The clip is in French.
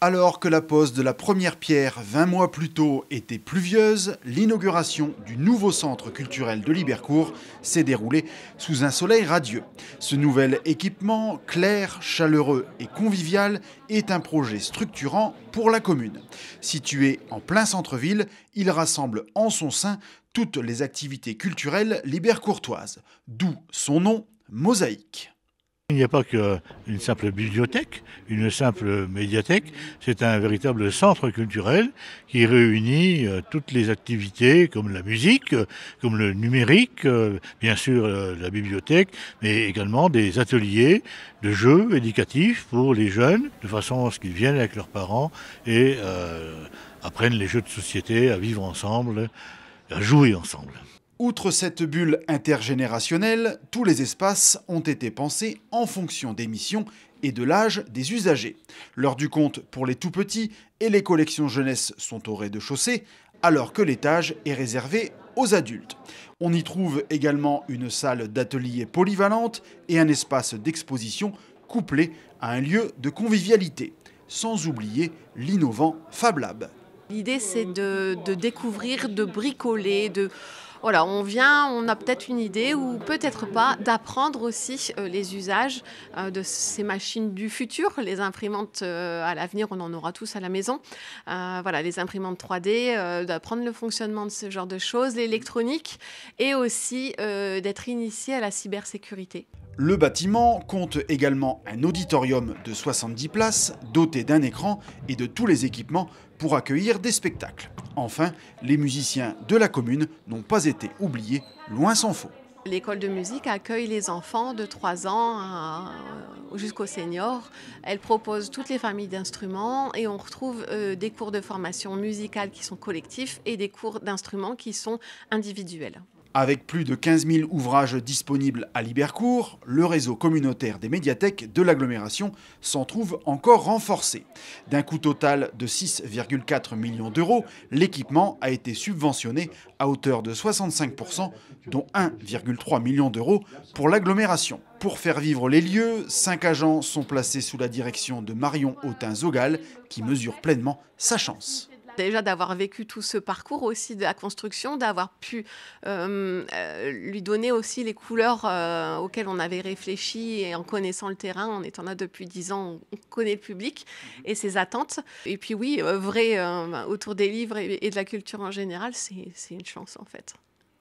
Alors que la pose de la première pierre 20 mois plus tôt était pluvieuse, l'inauguration du nouveau centre culturel de Libercourt s'est déroulée sous un soleil radieux. Ce nouvel équipement, clair, chaleureux et convivial, est un projet structurant pour la commune. Situé en plein centre-ville, il rassemble en son sein toutes les activités culturelles libercourtoises, d'où son nom, Mosaïque. Il n'y a pas qu'une simple bibliothèque, une simple médiathèque, c'est un véritable centre culturel qui réunit toutes les activités comme la musique, comme le numérique, bien sûr la bibliothèque, mais également des ateliers de jeux éducatifs pour les jeunes, de façon à ce qu'ils viennent avec leurs parents et apprennent les jeux de société, à vivre ensemble, à jouer ensemble. Outre cette bulle intergénérationnelle, tous les espaces ont été pensés en fonction des missions et de l'âge des usagers. L'heure du compte pour les tout-petits et les collections jeunesse sont au rez-de-chaussée, alors que l'étage est réservé aux adultes. On y trouve également une salle d'atelier polyvalente et un espace d'exposition couplé à un lieu de convivialité, sans oublier l'innovant Fab Lab. L'idée, c'est de découvrir, de bricoler, voilà, on vient, on a peut-être une idée ou peut-être pas, d'apprendre aussi les usages de ces machines du futur, les imprimantes à l'avenir, on en aura tous à la maison. Voilà, les imprimantes 3D, d'apprendre le fonctionnement de ce genre de choses, l'électronique et aussi d'être initié à la cybersécurité. Le bâtiment compte également un auditorium de 70 places, doté d'un écran et de tous les équipements pour accueillir des spectacles. Enfin, les musiciens de la commune n'ont pas été oubliés, loin s'en faut. L'école de musique accueille les enfants de 3 ans jusqu'aux seniors. Elle propose toutes les familles d'instruments et on retrouve des cours de formation musicale qui sont collectifs et des cours d'instruments qui sont individuels. Avec plus de 15 000 ouvrages disponibles à Libercourt, le réseau communautaire des médiathèques de l'agglomération s'en trouve encore renforcé. D'un coût total de 6,4 millions d'euros, l'équipement a été subventionné à hauteur de 65%, dont 1,3 million d'euros pour l'agglomération. Pour faire vivre les lieux, 5 agents sont placés sous la direction de Marion Autin-Zogal, qui mesure pleinement sa chance. Déjà d'avoir vécu tout ce parcours aussi de la construction, d'avoir pu lui donner aussi les couleurs auxquelles on avait réfléchi et en connaissant le terrain, en étant là depuis 10 ans, on connaît le public et ses attentes. Et puis oui, œuvrer autour des livres et de la culture en général, c'est une chance en fait.